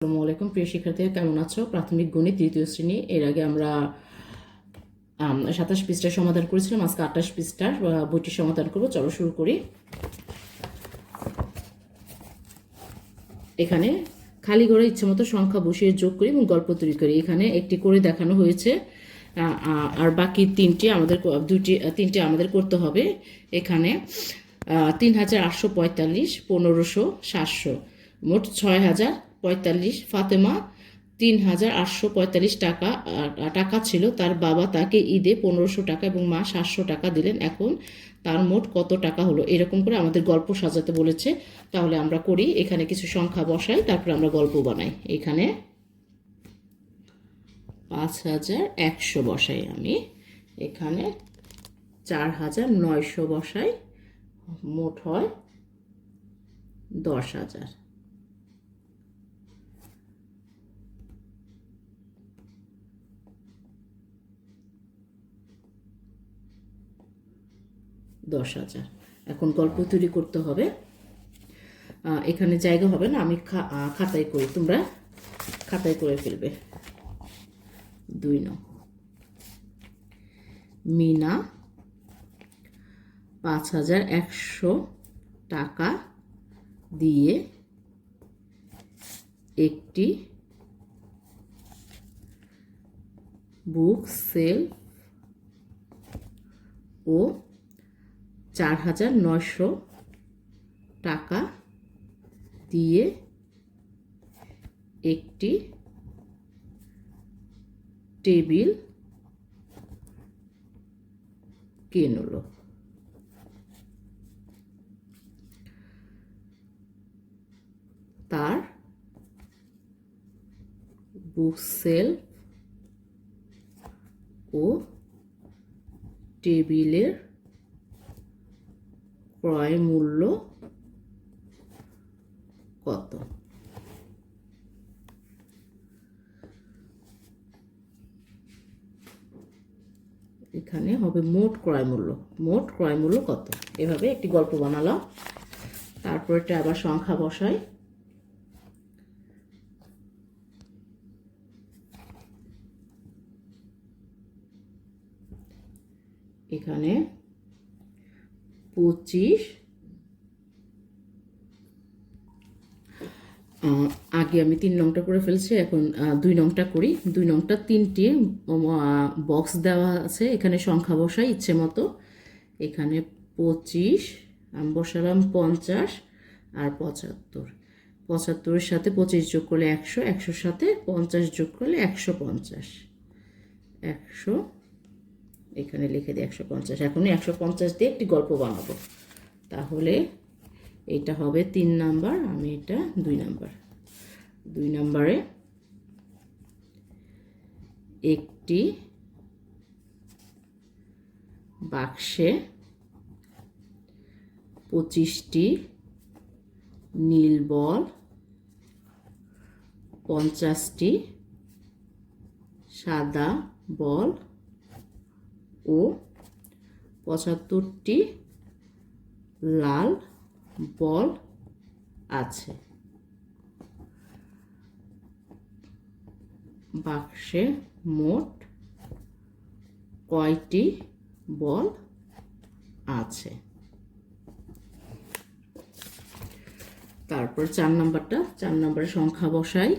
আসসালামু আলাইকুম প্রিয় শিক্ষার্থীরা, কেমন আছো? প্রাথমিক গণিত তৃতীয় শ্রেণী। এর আগে আমরা 27 পৃষ্ঠার সমাধান করেছিলাম। আজকে 28 পৃষ্ঠার বইটির সমাধান করবো। চলো শুরু করি। এখানে খালি ঘরে ইচ্ছামতো সংখ্যা বসিয়ে যোগ করি এবং গল্প তৈরি করি। এখানে একটি করে দেখানো হয়েছে, আর বাকি তিনটি আমাদের করতে হবে। এখানে 3845, 1500, 700, মোট 6045। ফাতেমা 3845 টাকা ছিল। তার বাবা তাকে ঈদে 1500 টাকা এবং মা 700 টাকা দিলেন। এখন তার মোট কত টাকা হলো? এরকম করে আমাদের গল্প সাজাতে বলেছে। তাহলে আমরা করি, এখানে কিছু সংখ্যা বসাই, তারপরে আমরা গল্প বানাই। এখানে 5100 বসাই আমি, এখানে 4900 বসাই, মোট হয় 10,000। এখন গল্প তৈরি করতে হবে। এখানে জায়গা হবে না, আমি খাতায় করি, তোমরা খাতায় করে ফেলবে। 2 নং, মিনা 5100 টাকা দিয়ে একটি বুক সেল ও 4900 টাকা দিয়ে একটি টেবিল কিনল। তার বুক সেল ও টেবিলের ক্রয় মূল্য কত? এখানে হবে মোট ক্রয় মূল্য কত? এভাবে একটি গল্প বানালাম। তারপর এটা আবার সংখ্যা বসাই। এখানে 25, আগে আমি 3 নংটা করে ফেলছি, এখন 2 নংটা করি। 2 নংটা 3টি বক্স দেওয়া আছে, এখানে সংখ্যা বসাই ইচ্ছে মতো। এখানে 25 আমি বসালাম, 50 আর 75। 75-এর সাথে 25 যোগ করলে 100, 100-র সাথে 50 যোগ করলে 150। 100 এখানে লিখে দিই 150। এখন 150 দিয়ে একটি গল্প বানাবো। তাহলে এটা হবে 3 নাম্বার, আমি এটা 2 নাম্বার। 2 নাম্বারে একটি বাক্সে 25টি নীল বল, 50টি সাদা বল ও 75টি লাল বল আছে। বাক্সে মোট কয়টি বল আছে? তারপর 4 নাম্বারের সংখ্যা বসাই।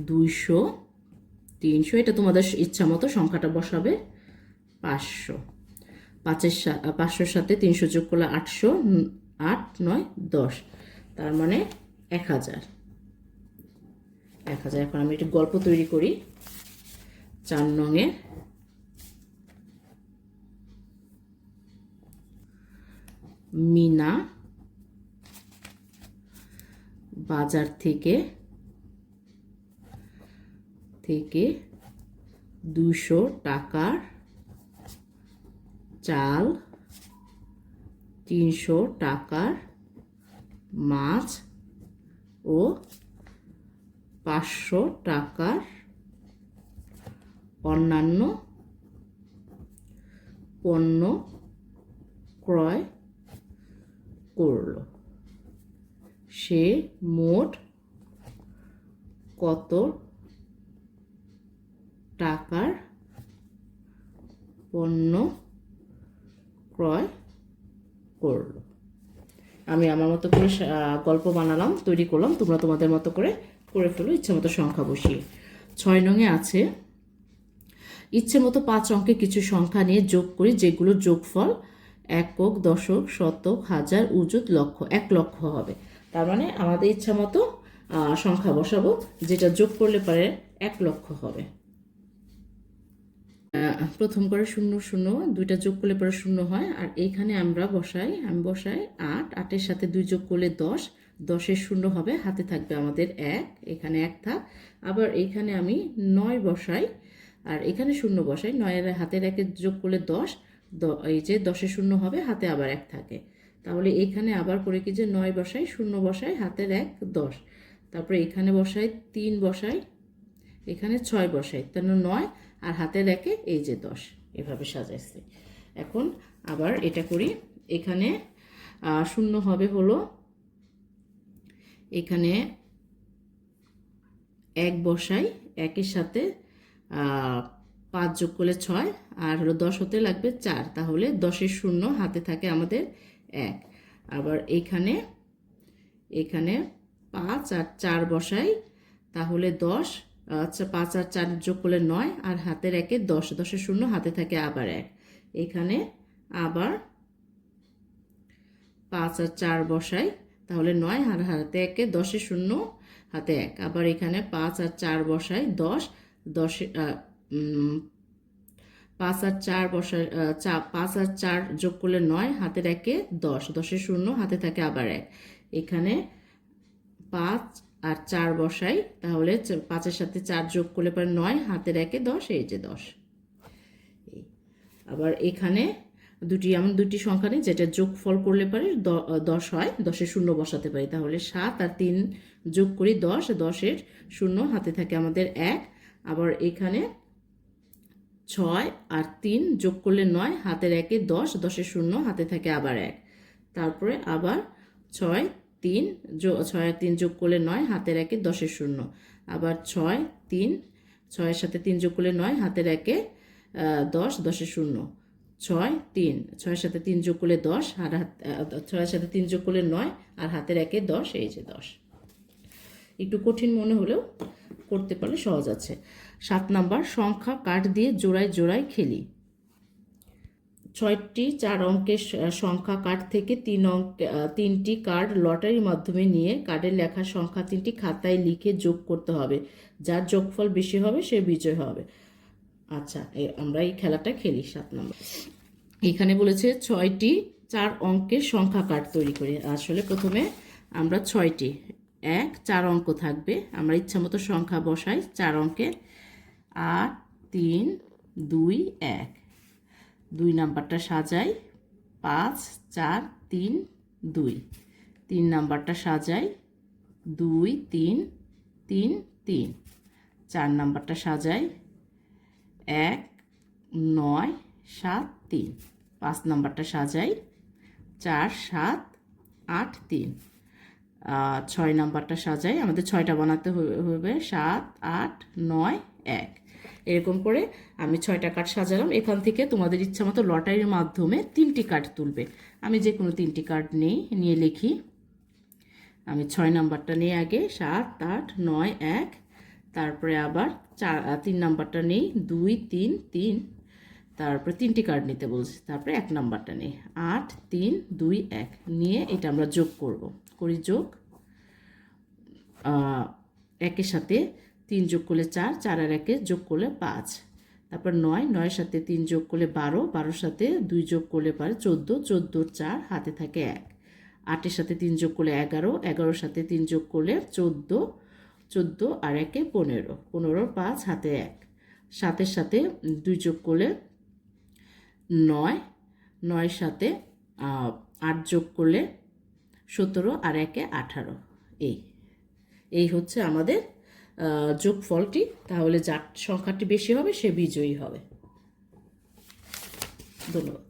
200, 300, এটা তোমাদের ইচ্ছা মতো সংখ্যাটা বসাবে। 500, 500-র সাথে 300 যোগ করলে 800, 8, 9, 10, তার মানে 1000। এখন আমি একটি গল্প তৈরি করি। 4 নংয়ে মিনা বাজার থেকে 200 টাকার চাল, 300 টাকার মাছ ও 500 টাকার অন্যান্য পণ্য ক্রয় করল। সে মোট কত টাকার পণ্য ক্রয় করলো। আমি আমার মতো করে গল্প বানালাম, তৈরি করলাম, তোমরা তোমাদের মতো করে করে ফেলো ইচ্ছে মতো সংখ্যা বসিয়ে। 6 নংয়ে আছে ইচ্ছে মতো 5 অঙ্কে কিছু সংখ্যা নিয়ে যোগ করি যেগুলোর যোগফল একক, দশক, শতক, হাজার, অযুত, লক্ষ, 1 লক্ষ হবে। তার মানে আমাদের ইচ্ছা মতো সংখ্যা বসাবো, যেটা যোগ করলে পরে 1 লক্ষ হবে। প্রথম করে 0 0, দুইটা যোগ করলে পরে 0 হয়। আর এইখানে আমি বসাই 8, 8-এর সাথে 2 যোগ করলে 10, 10-এর 0 হবে, হাতে থাকবে আমাদের 1, এখানে 1 থাক। আবার এইখানে আমি 9 বসাই আর এখানে 0 বসাই, 9-এর হাতের 1-এর যোগ করলে 10, এই যে 10-এর 0 হবে, হাতে আবার 1 থাকে। তাহলে এইখানে আবার করে কি যে 9 বসাই, 0 বসাই, হাতের 1, 10। তারপরে এখানে বসাই 3 বসাই, এখানে 6 বসাই, তার 9 আর হাতের 1-এ এই যে 10, এভাবে সাজাইছি। এখন আবার এটা করি, এখানে 0 হবে হলো, এখানে 1 বসাই, 1-এর সাথে 5 যোগ করলে 6 আর হলো 10 হতে লাগবে 4, তাহলে 10-এর 0 হাতে থাকে আমাদের 1। আবার এখানে 5 আর 4 বসাই, তাহলে 10, আচ্ছা 5 আর 4 যোগ করলে 9 আর হাতের 1-এ 10, 10-এর 0 হাতে থাকে আবার 1। এখানে আবার 5 আর 4 বসাই, তাহলে 9 আর হাতে 1-এ 10-এর 0 হাতে 1। আবার এখানে 5 আর 4 বসাই, 10, 5 আর 4 বসাই, 5 আর 4 যোগ করলে 9 হাতের 1-এ 10, 10-এর 0 হাতে থাকে আবার 1। এখানে 5 আর 4 বসাই, তাহলে 5-এর সাথে 4 যোগ করলে পরে 9 হাতের 1-এ 10, এই যে 10। আবার এখানে দুটি সংখ্যা নেই যেটা যোগফল করলে পরে 10 হয়, 10-এর 0 বসাতে পারি, তাহলে 7 আর 3 যোগ করি 10, 10-এর 0 হাতে থাকে আমাদের 1। আবার এখানে 6 আর 3 যোগ করলে 9 হাতের 1-এ 10, 10-এর 0 হাতে থাকে আবার 1। তারপরে আবার 6 আর 3 যোগ করলে 9 হাতের 1-এ 10-এর 0। আবার 6, 3, 6-এর সাথে 3 যোগ করলে 9 হাতের 1-এ 10, 10-এর 0। 6, 3, 6-এর সাথে 3 যোগ করলে 10 আর 6-এর সাথে 3 যোগ করলে 9 আর হাতের 1-এ 10, এই যে 10। একটু কঠিন মনে হলেও করতে পারলে সহজ আছে। 7 নাম্বার, সংখ্যা কার্ড দিয়ে জোড়ায় জোড়ায় খেলি। 6টি 4 অঙ্কের সংখ্যা কার্ড থেকে 3টি কার্ড লটারির মাধ্যমে নিয়ে কার্ডের লেখা সংখ্যা 3টি খাতায় লিখে যোগ করতে হবে, যার যোগফল বেশি হবে সে বিজয় হবে। আচ্ছা, আমরা এই খেলাটা খেলি। 7 নম্বর, এখানে বলেছে 6টি 4 অঙ্কের সংখ্যা কার্ড তৈরি করি। আসলে প্রথমে আমরা 6টি 4 অঙ্ক থাকবে, আমরা ইচ্ছা মতো সংখ্যা বসাই 4 অঙ্কের। 8, 3, 2, 1। 2 নাম্বারটা সাজাই 5, 4, 3, 2। 3 নাম্বারটা সাজাই 2, 3, 3, 3। 4 নাম্বারটা সাজাই 1, 9, 7, 3। 5 নাম্বারটা সাজাই 4, 7, 8, 3। 6 নাম্বারটা সাজাই, আমাদের 6টা বানাতে হবে, 7, 8, 9, 1। এরকম করে আমি 6টা কার্ড সাজালাম। এখান থেকে তোমাদের ইচ্ছা মতো লটারির মাধ্যমে 3টি কার্ড তুলবে। আমি যে কোনো 3টি কার্ড নিয়ে লিখি। আমি 6 নাম্বারটা নিয়ে আগে 7, 8, 9, 1। তারপরে আবার 3 নাম্বারটা নেই 2, 3, 3। তারপরে 3টি কার্ড নিতে বলছি, তারপরে 1 নাম্বারটা নেই 8, 3, 2, 1 নিয়ে এটা আমরা যোগ করি যোগ। 1-এর সাথে 3 যোগ করলে 4, 4 আর 1-এ যোগ করলে 5। তারপর 9, 9-এর সাথে 3 যোগ করলে 12, 12-এর সাথে 2 যোগ করলে পারে 14, 14 4 হাতে থাকে 1। 8-এর সাথে 3 যোগ করলে 11, 11-এর সাথে 3 যোগ করলে 14, 14 আর 1-এ 15, 15 5 হাতে 1। 7-এর সাথে 2 যোগ করলে 9, 9-এর সাথে 8 যোগ করলে 17 আর 1-এ 18। এই হচ্ছে আমাদের যোগফলটি। তাহলে যার সংখ্যাটি বেশি হবে সে বিজয়ী হবে। ধন্যবাদ।